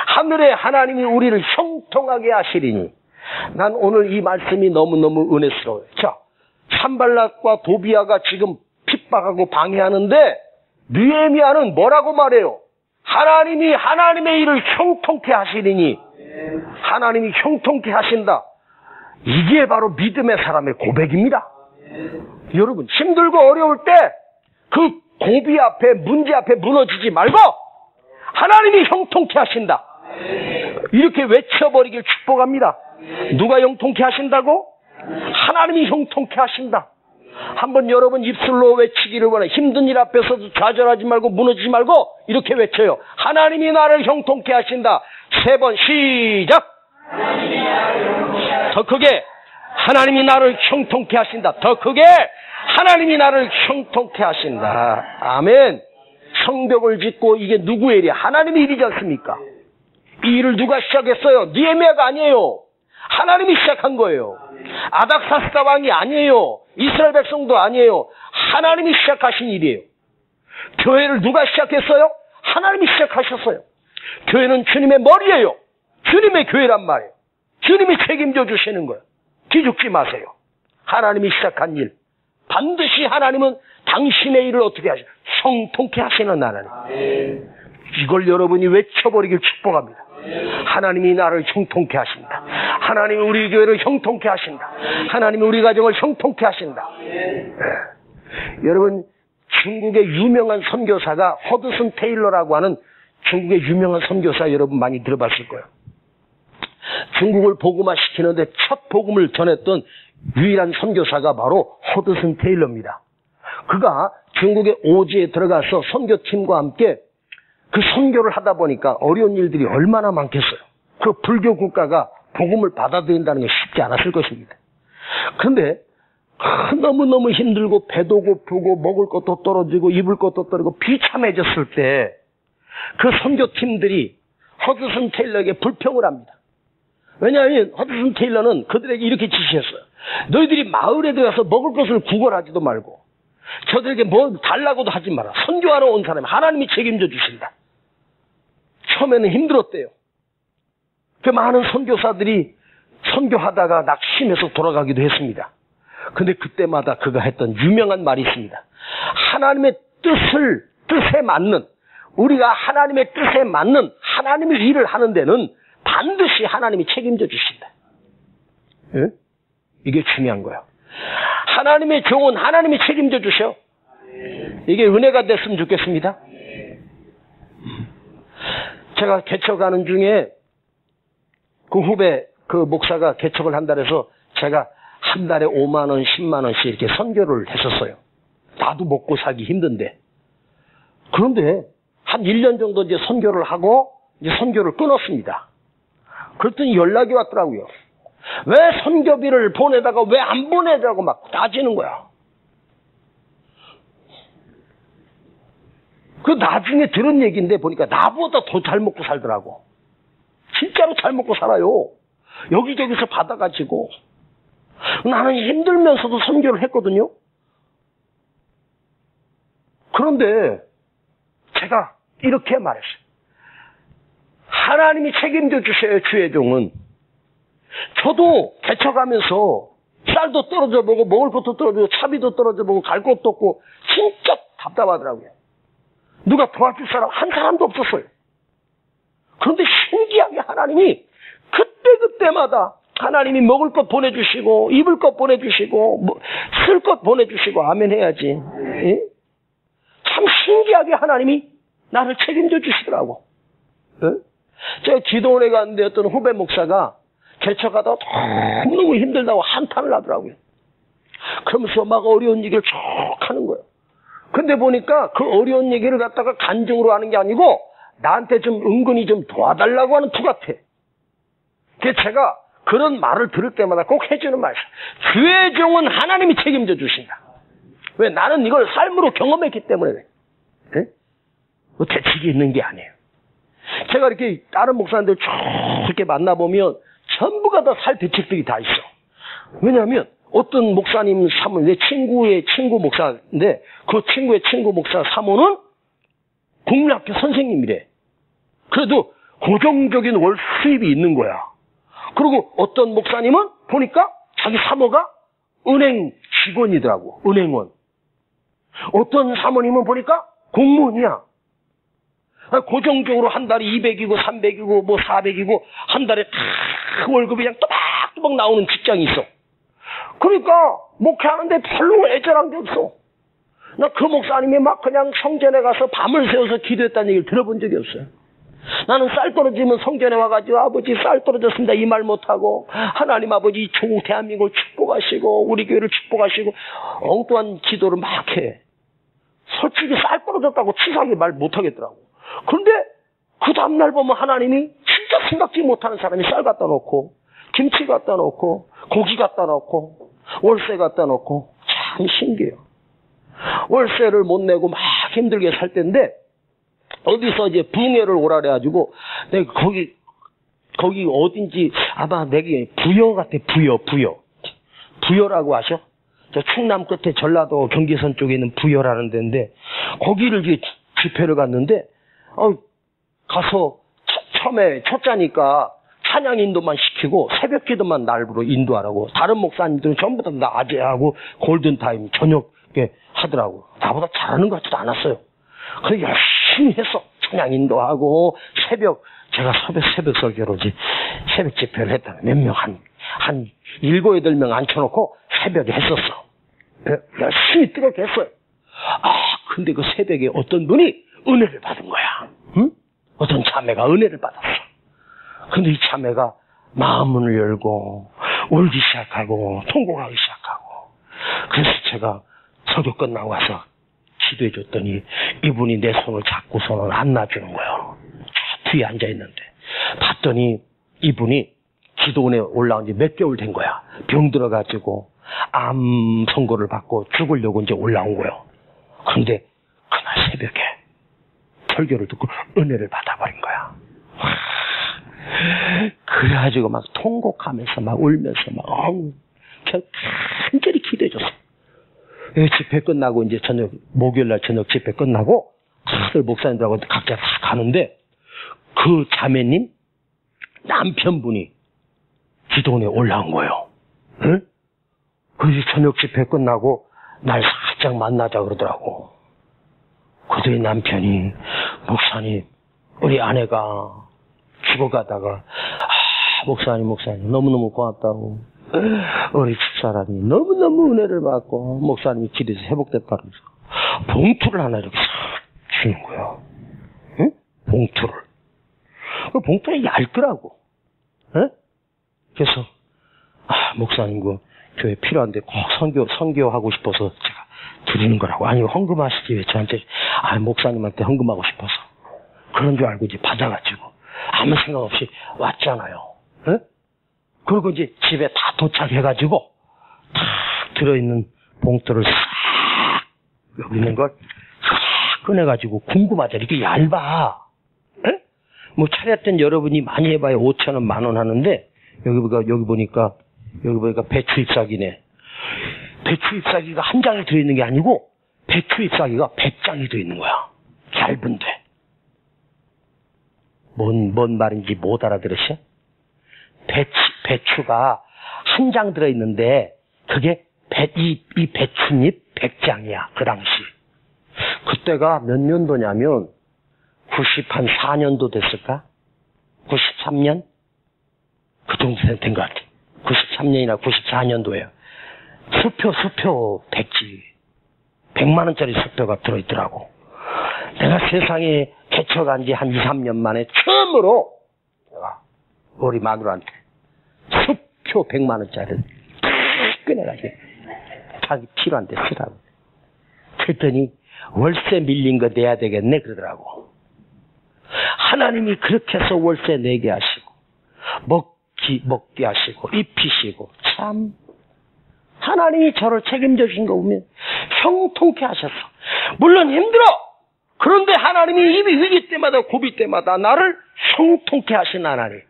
S1: 하늘에 하나님이 우리를 형통하게 하시리니 난 오늘 이 말씀이 너무너무 은혜스러워요. 자, 산발락과 도비아가 지금 핍박하고 방해하는데 느헤미야는 뭐라고 말해요? 하나님이 하나님의 일을 형통케 하시리니 하나님이 형통케 하신다. 이게 바로 믿음의 사람의 고백입니다. 여러분 힘들고 어려울 때 그 고비 앞에 문제 앞에 무너지지 말고 하나님이 형통케 하신다. 이렇게 외쳐버리길 축복합니다. 누가 형통케 하신다고? 하나님이 형통케 하신다. 한번 여러분 입술로 외치기를 원해. 힘든 일 앞에서도 좌절하지 말고 무너지지 말고 이렇게 외쳐요. 하나님이 나를 형통케 하신다. 3번 시작. 더 크게. 하나님이 나를 형통케 하신다. 더 크게. 하나님이 나를 형통케 하신다. 아멘. 성벽을 짓고 이게 누구의 일이야? 하나님의 일이지 않습니까? 이 일을 누가 시작했어요? 느헤미야가 아니에요. 하나님이 시작한 거예요. 아닥사스다 왕이 아니에요. 이스라엘 백성도 아니에요. 하나님이 시작하신 일이에요. 교회를 누가 시작했어요? 하나님이 시작하셨어요. 교회는 주님의 머리예요. 주님의 교회란 말이에요. 주님이 책임져 주시는 거예요. 기죽지 마세요. 하나님이 시작한 일. 반드시 하나님은 당신의 일을 어떻게 하시죠? 형통케 하시는 하나님. 이걸 여러분이 외쳐버리길 축복합니다. 하나님이 나를 형통케 하신다. 하나님이 우리 교회를 형통케 하신다. 하나님이 우리 가정을 형통케 하신다. 여러분, 중국의 유명한 선교사가 허드슨 테일러라고 하는 중국의 유명한 선교사 여러분 많이 들어봤을 거예요. 중국을 복음화시키는데 첫 복음을 전했던 유일한 선교사가 바로 허드슨 테일러입니다. 그가 중국의 오지에 들어가서 선교팀과 함께 그 선교를 하다 보니까 어려운 일들이 얼마나 많겠어요. 그 불교 국가가 복음을 받아들인다는 게 쉽지 않았을 것입니다. 그런데 너무너무 힘들고 배도 고프고 먹을 것도 떨어지고 입을 것도 떨어지고 비참해졌을 때 그 선교팀들이 허드슨 테일러에게 불평을 합니다. 왜냐하면 허드슨 테일러는 그들에게 이렇게 지시했어요. 너희들이 마을에 들어가서 먹을 것을 구걸하지도 말고 저들에게 뭐 달라고도 하지 마라. 선교하러 온 사람이 하나님이 책임져 주신다. 처음에는 힘들었대요. 그 많은 선교사들이 선교하다가 낙심해서 돌아가기도 했습니다. 근데 그때마다 그가 했던 유명한 말이 있습니다. 하나님의 뜻에 맞는, 우리가 하나님의 뜻에 맞는 하나님의 일을 하는 데는 반드시 하나님이 책임져 주신다. 예? 이게 중요한 거예요. 하나님의 종은 하나님이 책임져 주셔. 이게 은혜가 됐으면 좋겠습니다. 제가 개척하는 중에 그 후배 그 목사가 개척을 한다 해서 제가 한 달에 5만 원, 10만 원씩 이렇게 선교를 했었어요. 나도 먹고 살기 힘든데. 그런데 한 1년 정도 이제 선교를 하고 이제 선교를 끊었습니다. 그랬더니 연락이 왔더라고요. 왜 선교비를 보내다가 왜 안 보내자고 막 따지는 거야. 그 나중에 들은 얘기인데 보니까 나보다 더 잘 먹고 살더라고. 진짜로 잘 먹고 살아요. 여기저기서 받아가지고. 나는 힘들면서도 선교를 했거든요. 그런데 제가 이렇게 말했어요. 하나님이 책임져 주셔요, 주의 종은. 저도 개척하면서 쌀도 떨어져 보고 먹을 것도 떨어지고 차비도 떨어져 보고 갈 곳도 없고 진짜 답답하더라고요. 누가 도와줄 사람 한 사람도 없었어요. 그런데 신기하게 하나님이 그때마다 하나님이 먹을 것 보내주시고 입을 것 보내주시고 쓸 것 보내주시고 아멘 해야지. 예? 참 신기하게 하나님이 나를 책임져 주시더라고. 예? 제가 기도원에 갔는데 어떤 후배 목사가 개척하다가 너무 힘들다고 한탄을 하더라고요. 그러면서 막 어려운 얘기를 쭉 하는 거예요. 근데 보니까 그 어려운 얘기를 갖다가 간증으로 하는 게 아니고 나한테 좀 은근히 좀 도와달라고 하는 투 같아. 그래서 제가 그런 말을 들을 때마다 꼭 해주는 말이야. 주의 종은 하나님이 책임져 주신다. 왜? 나는 이걸 삶으로 경험했기 때문에 그래. 네? 뭐 대책이 있는 게 아니에요. 제가 이렇게 다른 목사님들 쭉 이렇게 만나보면 전부가 다 살 대책들이 다 있어. 왜냐하면 어떤 목사님 사모, 내 친구의 친구 목사인데 그 친구의 친구 목사 사모는 국민학교 선생님이래. 그래도 고정적인 월 수입이 있는 거야. 그리고 어떤 목사님은 보니까 자기 사모가 은행 직원이더라고. 은행원. 어떤 사모님은 보니까 공무원이야. 고정적으로 한 달에 200이고 300이고 뭐 400이고 한 달에 다 월급이 그냥 또박또박 나오는 직장이 있어. 그러니까 목회하는데 별로 애절한 게 없어. 나 그 목사님이 막 그냥 성전에 가서 밤을 새워서 기도했다는 얘기를 들어본 적이 없어요. 나는 쌀 떨어지면 성전에 와가지고 아버지 쌀 떨어졌습니다 이 말 못하고 하나님 아버지 조국 대한민국을 축복하시고 우리 교회를 축복하시고 엉뚱한 기도를 막 해. 솔직히 쌀 떨어졌다고 치사하게 말 못하겠더라고. 그런데 그 다음날 보면 하나님이 진짜 생각지 못하는 사람이 쌀 갖다 놓고 김치 갖다 놓고 고기 갖다 놓고 월세 갖다 놓고 참 신기해요. 월세를 못 내고 막 힘들게 살 때인데 어디서 이제 붕해를 오라 그래가지고 내가 거기 어딘지 아마 내게 부여 같아. 부여라고 아셔? 저 충남 끝에 전라도 경기선 쪽에 있는 부여라는 데인데 거기를 이제 집회를 갔는데 가서 처음에 초짜니까 찬양 인도만 시키고 새벽 기도만 날부로 인도하라고. 다른 목사님들은 전부 다 낮에하고 골든타임 저녁에 하더라고. 나보다 잘하는 것 같지도 않았어요. 그래서 열심히 했어. 찬양 인도하고 제가 새벽 설교로지 새벽 집회를 했다. 몇 명 한 7, 8명 앉혀놓고 새벽에 했었어. 열심히 뜨겁게 했어요. 근데 그 새벽에 어떤 분이 은혜를 받은 거야. 응? 어떤 자매가 은혜를 받았어. 근데 이 자매가 마음문을 열고 울기 시작하고 통곡하기 시작하고. 그래서 제가 설교 끝나고 와서 기도해 줬더니 이분이 내 손을 잡고 손을 안 놔주는 거예요. 뒤에 앉아 있는데 봤더니 이분이 기도원에 올라온 지 몇 개월 된 거야. 병 들어가지고 암 선고를 받고 죽으려고 이제 올라온 거예요. 그런데 그날 새벽에 설교를 듣고 은혜를 받아버린 거야. 그래가지고 막 통곡하면서 막 울면서 막 간절히 기도해줬어. 집회 끝나고 이제 목요일날 저녁 집회 끝나고 다들 목사님들하고 각자 다 가는데 그 자매님 남편분이 기도원에 올라온 거예요. 응? 그래서 저녁 집회 끝나고 날 살짝 만나자 그러더라고. 그랬더니 남편이 목사님 우리 아내가 죽어가다가 목사님 너무너무 고맙다고 우리 집사람이 너무너무 은혜를 받고 목사님이 기도해서 회복됐다면서 봉투를 하나 이렇게 싹 주는 거야. 응? 봉투를. 그 봉투가 얇더라고. 응? 그래서 목사님 그 교회 필요한데 꼭 선교하고 싶어서 제가 드리는 거라고. 아니 헌금하시지 왜 저한테. 목사님한테 헌금하고 싶어서. 그런 줄 알고 이제 받아가지고 아무 생각 없이 왔잖아요. 응? 그리고 이제 집에 다 도착해가지고 다 들어있는 봉투를 싹 여기 있는 걸 싹 꺼내가지고 궁금하죠. 이렇게 얇아. 응? 뭐 차렸던 여러분이 많이 해봐야 5,000원, 10,000원 하는데 여기 보니까 배추 잎사귀네. 배추 잎사귀가 한 장이 들어있는 게 아니고 배추 잎사귀가 100장이 들어있는 거야. 얇은데. 뭔 말인지 못 알아들으셔? 배추가 한 장 들어있는데 그게 이 배추잎 100장이야. 그 당시. 그때가 몇 년도냐면 94년도 됐을까? 93년? 그 정도 된 것 같아. 93년이나 94년도에요. 수표 백지 100만 원짜리 수표가 들어있더라고. 내가 세상에 개척한 지 한 2, 3년 만에 처음으로 내가 우리 마누라한테 수표 100만 원짜리를 꺼내가지고 자기 필요한데 쓰라고. 그랬더니 월세 밀린 거 내야 되겠네 그러더라고. 하나님이 그렇게 해서 월세 내게 하시고 먹게 하시고 입히시고 참 하나님이 저를 책임져 주신 거 보면 형통케 하셨어. 물론 힘들어. 그런데 하나님이 위기 때마다 고비 때마다 나를 형통케 하신 하나님.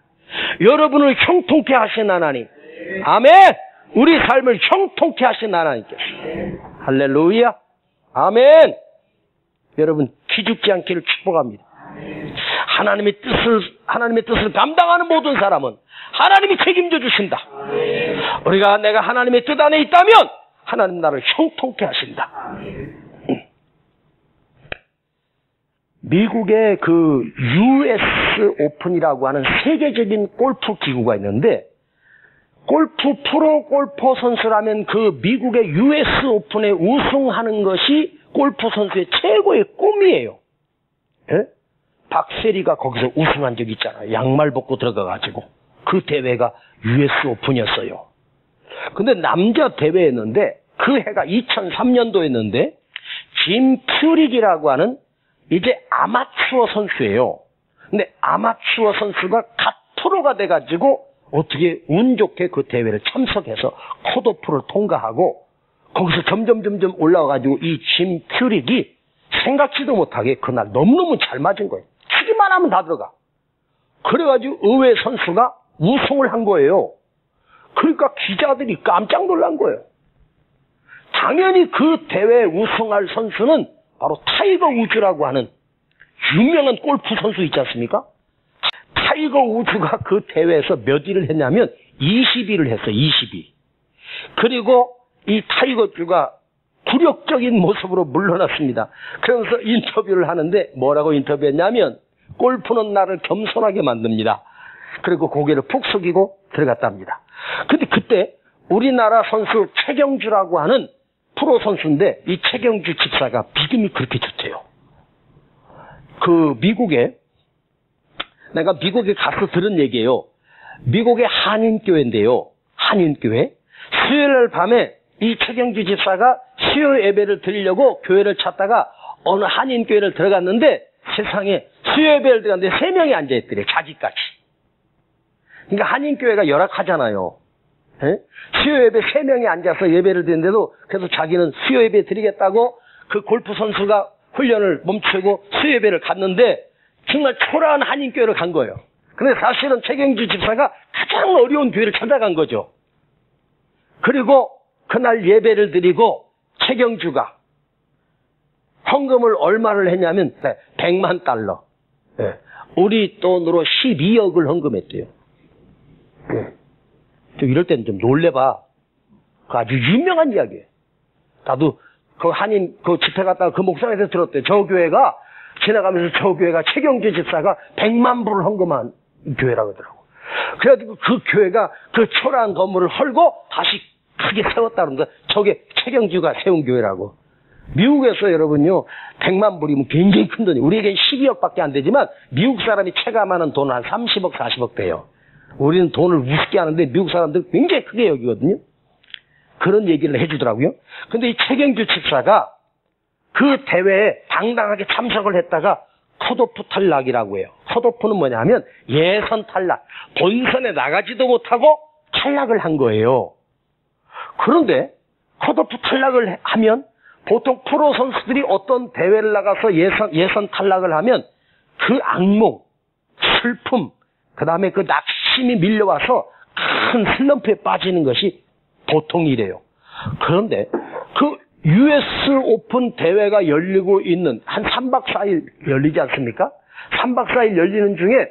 S1: 여러분을 형통케 하신 하나님. 아멘. 우리 삶을 형통케 하신 하나님께서. 할렐루야. 아멘. 여러분 기죽지 않기를 축복합니다. 하나님의 뜻을 감당하는 모든 사람은 하나님이 책임져 주신다. 내가 하나님의 뜻 안에 있다면 하나님 나를 형통케 하신다. 미국의 그 US 오픈이라고 하는 세계적인 골프 기구가 있는데 골프 프로 골퍼 선수라면 그 미국의 US 오픈에 우승하는 것이 골프 선수의 최고의 꿈이에요. 예? 박세리가 거기서 우승한 적이 있잖아요. 양말 벗고 들어가가지고. 그 대회가 US 오픈이었어요. 근데 남자 대회였는데 그 해가 2003년도였는데 짐 퓨릭이라고 하는 이제 아마추어 선수예요. 근데 아마추어 선수가 갓 프로가 돼가지고 어떻게 운 좋게 그 대회를 참석해서 컷오프를 통과하고 거기서 점점 올라와가지고 이 짐 큐릭이 생각지도 못하게 그날 너무너무 잘 맞은 거예요. 치기만 하면 다 들어가. 그래가지고 의외 선수가 우승을 한 거예요. 그러니까 기자들이 깜짝 놀란 거예요. 당연히 그 대회에 우승할 선수는 바로 타이거 우즈라고 하는 유명한 골프 선수 있지 않습니까? 타이거 우즈가 그 대회에서 몇 위를 했냐면 20위를 했어요. 20위. 그리고 이 타이거 우즈가 굴욕적인 모습으로 물러났습니다. 그러면서 인터뷰를 하는데 뭐라고 인터뷰했냐면 골프는 나를 겸손하게 만듭니다. 그리고 고개를 푹 숙이고 들어갔답니다. 근데 그때 우리나라 선수 최경주라고 하는 프로 선수인데 이 최경주 집사가 믿음이 그렇게 좋대요. 내가 미국에 가서 들은 얘기예요. 미국의 한인교회인데요. 한인교회. 수요일 밤에 이 최경주 집사가 수요 예배를 드리려고 교회를 찾다가 어느 한인교회를 들어갔는데 세상에 수요 예배를 들어갔는데 3명이 앉아있더래. 자기까지. 그러니까 한인교회가 열악하잖아요. 에? 수요 예배 3명이 앉아서 예배를 드리는데도 그래서 자기는 수요 예배 드리겠다고 그 골프 선수가 훈련을 멈추고 수요 예배를 갔는데 정말 초라한 한인교회를 간 거예요. 근데 사실은 최경주 집사가 가장 어려운 교회를 찾아간 거죠. 그리고 그날 예배를 드리고 최경주가 헌금을 얼마를 했냐면 100만 달러. 예. 우리 돈으로 12억을 헌금했대요. 예. 좀 이럴 때는 좀 놀래봐. 그 아주 유명한 이야기예요. 나도 그 한인 그 집회 갔다가 그 목사님한테 들었대요. 저 교회가 지나가면서 저 교회가 최경주 집사가 100만 불을 헌금한 교회라고 하더라고. 그래가지고 그 교회가 그 초라한 건물을 헐고 다시 크게 세웠다는데 저게 최경주가 세운 교회라고. 미국에서 여러분요 100만 불이면 굉장히 큰 돈이 우리에겐 12억밖에 안 되지만 미국 사람이 체감하는 돈은 한 30억 40억 돼요. 우리는 돈을 우습게 하는데 미국 사람들은 굉장히 크게 여기거든요. 그런 얘기를 해주더라고요. 근데 이 최경주 집사가 그 대회에 당당하게 참석을 했다가 컷오프 탈락이라고 해요. 컷오프는 뭐냐면 예선 탈락. 본선에 나가지도 못하고 탈락을 한 거예요. 그런데 컷오프 탈락을 하면 보통 프로 선수들이 어떤 대회를 나가서 예선 탈락을 하면 그 악몽, 슬픔, 그 다음에 그 낙심이 밀려와서 큰 슬럼프에 빠지는 것이 보통이래요. 그런데 그 US 오픈 대회가 열리고 있는 한 3박 4일 열리지 않습니까? 3박 4일 열리는 중에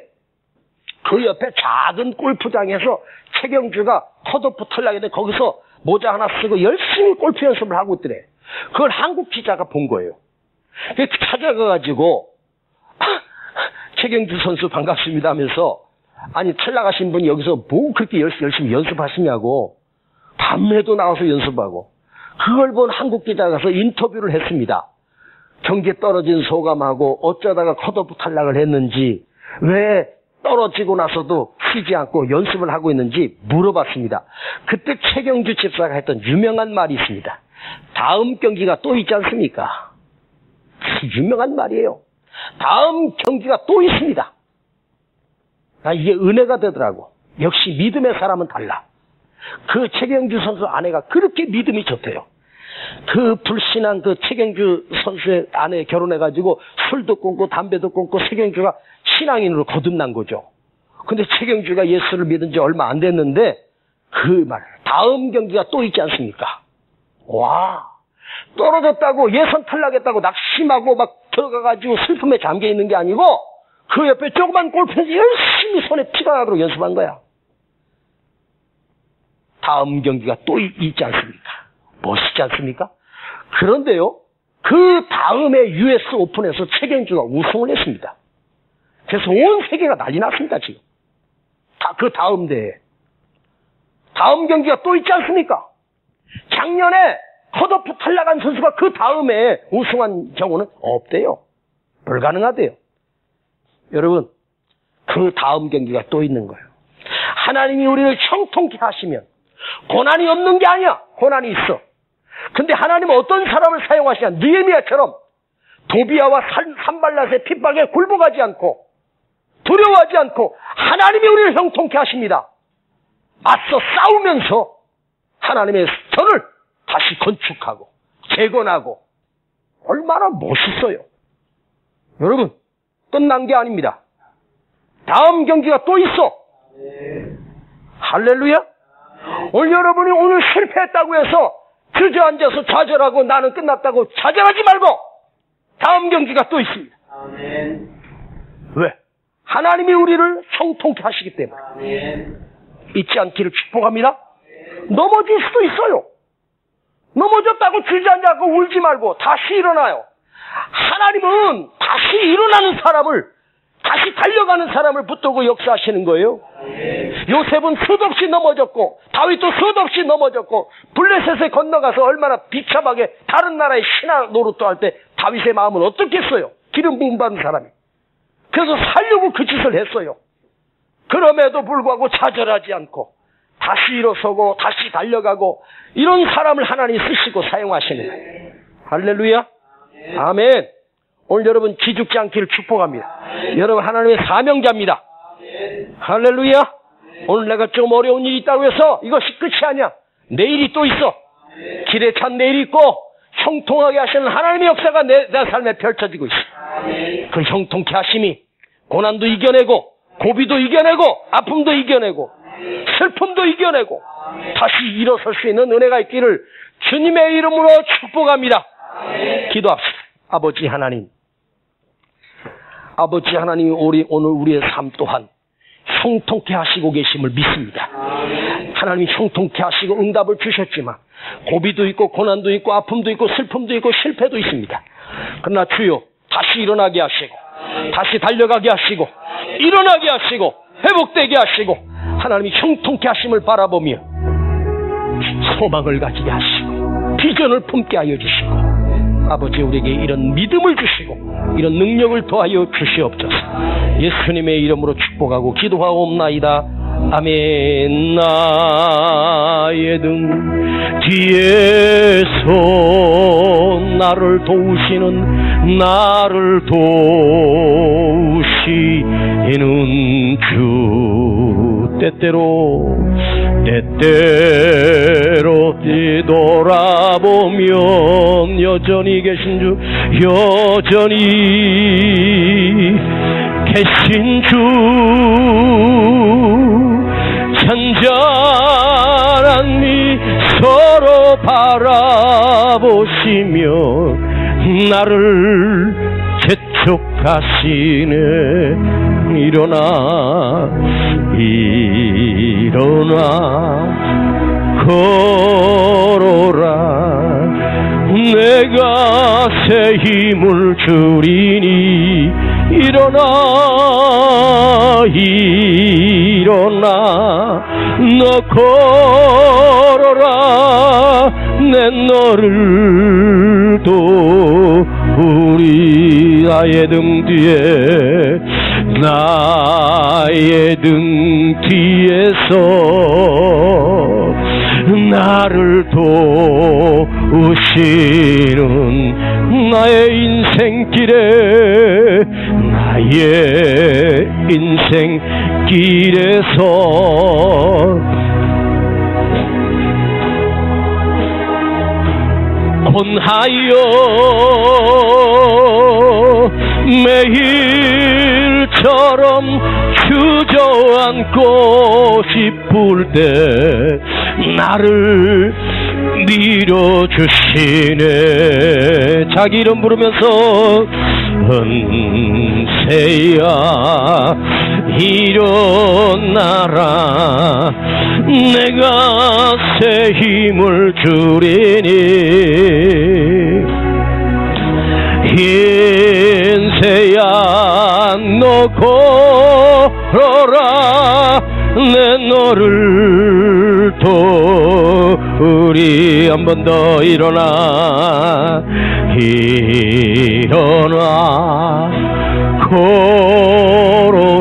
S1: 그 옆에 작은 골프장에서 최경주가 컷오프 탈락인데 거기서 모자 하나 쓰고 열심히 골프 연습을 하고 있더래. 그걸 한국 기자가 본 거예요. 찾아가가지고 최경주 선수 반갑습니다 하면서 아니 탈락하신 분이 여기서 뭐 그렇게 열심히 연습하시냐고 밤에도 나와서 연습하고 그걸 본 한국 기자가 가서 인터뷰를 했습니다. 경기에 떨어진 소감하고 어쩌다가 컷오프 탈락을 했는지 왜 떨어지고 나서도 쉬지 않고 연습을 하고 있는지 물어봤습니다. 그때 최경주 집사가 했던 유명한 말이 있습니다. 다음 경기가 또 있지 않습니까? 유명한 말이에요. 다음 경기가 또 있습니다. 이게 은혜가 되더라고. 역시 믿음의 사람은 달라. 그 최경주 선수 아내가 그렇게 믿음이 좋대요. 그 불신한 그 최경주 선수의 아내 결혼해가지고 술도 끊고 담배도 끊고 최경주가 신앙인으로 거듭난 거죠. 근데 최경주가 예수를 믿은 지 얼마 안 됐는데 그 말, 다음 경기가 또 있지 않습니까? 와, 떨어졌다고 예선 탈락했다고 낙심하고 막 들어가가지고 슬픔에 잠겨 있는 게 아니고 그 옆에 조그만 골프에서 열심히 손에 피가 나도록 연습한 거야. 다음 경기가 또 있지 않습니까? 멋있지 않습니까? 그런데요, 그 다음에 US 오픈에서 최경주가 우승을 했습니다. 그래서 온 세계가 난리 났습니다, 지금. 그 다음 대회. 다음 경기가 또 있지 않습니까? 작년에 컷오프 탈락한 선수가 그 다음에 우승한 경우는 없대요. 불가능하대요. 여러분, 그 다음 경기가 또 있는 거예요. 하나님이 우리를 형통케 하시면 고난이 없는 게 아니야. 고난이 있어. 근데 하나님은 어떤 사람을 사용하시냐. 느헤미야처럼 도비야와 산발랏의 핍박에 굴복하지 않고 두려워하지 않고 하나님이 우리를 형통케 하십니다. 맞서 싸우면서 하나님의 전을 다시 건축하고 재건하고 얼마나 멋있어요. 여러분, 끝난 게 아닙니다. 다음 경기가 또 있어. 할렐루야. 오늘 여러분이 오늘 실패했다고 해서 주저앉아서 좌절하고 나는 끝났다고 좌절하지 말고 다음 경기가 또 있습니다.
S2: 아멘.
S1: 왜? 하나님이 우리를 형통케 하시기 때문에.
S2: 아멘.
S1: 잊지 않기를 축복합니다. 넘어질 수도 있어요. 넘어졌다고 주저앉고 울지 말고 다시 일어나요. 하나님은 다시 일어나는 사람을, 다시 달려가는 사람을 붙들고 역사하시는 거예요. 요셉은 수도 없이 넘어졌고 다윗도 수도 없이 넘어졌고 블레셋에 건너가서 얼마나 비참하게 다른 나라의 신하 노릇도 할 때 다윗의 마음은 어떻겠어요? 기름 부음 받은 사람이. 그래서 살려고 그 짓을 했어요. 그럼에도 불구하고 좌절하지 않고 다시 일어서고 다시 달려가고 이런 사람을 하나님이 쓰시고 사용하시는 거예요. 할렐루야. 아멘. 오늘 여러분 기죽지 않기를 축복합니다. 여러분 하나님의 사명자입니다. 할렐루야. 오늘 내가 좀 어려운 일이 있다고 해서 이것이 끝이 아니야. 내일이 또 있어. 길에 찬 내일이 있고 형통하게 하시는 하나님의 역사가 내 삶에 펼쳐지고 있어. 그 형통케 하심이 고난도 이겨내고 고비도 이겨내고 아픔도 이겨내고 슬픔도 이겨내고 다시 일어설 수 있는 은혜가 있기를 주님의 이름으로 축복합니다. 기도합시다. 아버지 하나님, 아버지 하나님, 오늘 우리의 삶 또한 형통케 하시고 계심을 믿습니다. 하나님이 형통케 하시고 응답을 주셨지만 고비도 있고 고난도 있고 아픔도 있고 슬픔도 있고 실패도 있습니다. 그러나 주여 다시 일어나게 하시고 다시 달려가게 하시고 일어나게 하시고 회복되게 하시고 하나님이 형통케 하심을 바라보며 소망을 가지게 하시고 비전을 품게 하여 주시고 아버지 우리에게 이런 믿음을 주시고 이런 능력을 더하여 주시옵소서. 예수님의 이름으로 축복하고 기도하옵나이다. 아멘. 나의 등 뒤에서 나를 도우시는 나를 도우시는 주 때때로 뒤돌아보면 여전히 계신 주 여전히 계신 주 잔잔한 미소로 바라보시며 나를 재촉하시네. 일어나 걸어라. 내가 새 힘을 주리니 일어나 너 걸어라. 내 너를 우리 나의 등 뒤에 나의 등 뒤에서 나를 도우시는 나의 인생길에 나의 인생길에서 혼하여 매일처럼 주저앉고 싶을 때 나를 밀어주시네. 자기 이름 부르면서 은세야 일어나라. 내가 새 힘을 주리니 인세야 너 걸어라. 내 너를 우리 한 번 더 일어나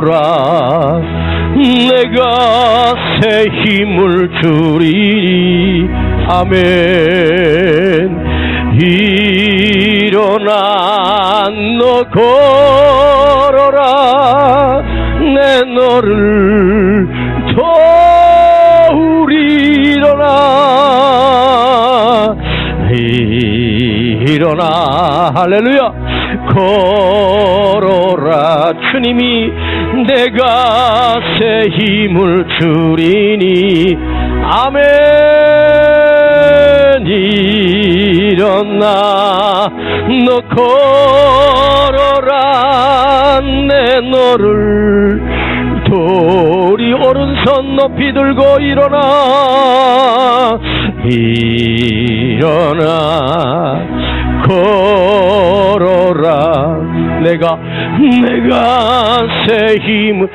S1: 걸어라. 내가 새 힘을 주리니 아멘. 일어나 너 걸어라. 너를 도우리로나. 일어나. 할렐루야. 걸어라. 주님이 내가 새 힘을 주리니. 아멘. 일어나. 너 걸어라. 내 너를 도리. 오른손 높이 들고 일어나. 일어나. 걸어라. 내가 새 힘을,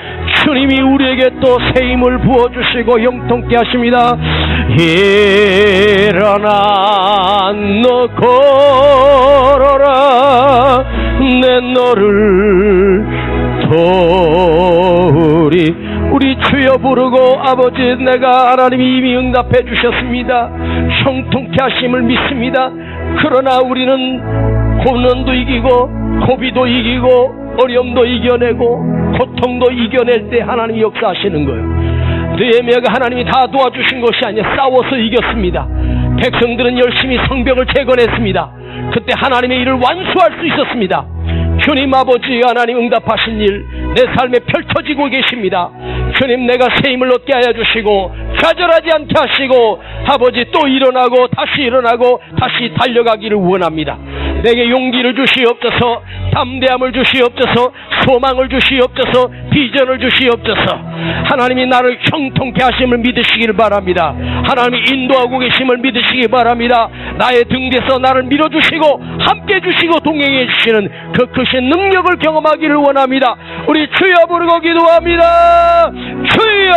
S1: 주님이 우리에게 또 새 힘을 부어주시고 형통케 하십니다. 일어나. 너 걸어라. 내 너를 도우리. 우리 주여 부르고, 아버지, 내가 하나님이 이미 응답해 주셨습니다. 형통케 하심을 믿습니다. 그러나 우리는 고난도 이기고 고비도 이기고 어려움도 이겨내고 고통도 이겨낼 때 하나님이 역사하시는 거예요. 느헤미야가 하나님이 다 도와주신 것이 아니라 싸워서 이겼습니다. 백성들은 열심히 성벽을 재건했습니다. 그때 하나님의 일을 완수할 수 있었습니다. 주님 아버지, 하나님 응답하신 일 내 삶에 펼쳐지고 계십니다. 주님, 내가 새 힘을 얻게 하여 주시고 좌절하지 않게 하시고, 아버지, 또 일어나고 다시 일어나고 다시 달려가기를 원합니다. 내게 용기를 주시옵소서, 담대함을 주시옵소서, 소망을 주시옵소서, 비전을 주시옵소서. 하나님이 나를 형통케 하심을 믿으시길 바랍니다. 하나님이 인도하고 계심을 믿으시기 바랍니다. 나의 등 뒤에서 나를 밀어주시고 함께 주시고 동행해 주시는 그 크신 능력을 경험하기를 원합니다. 우리 주여 부르고 기도합니다. 주여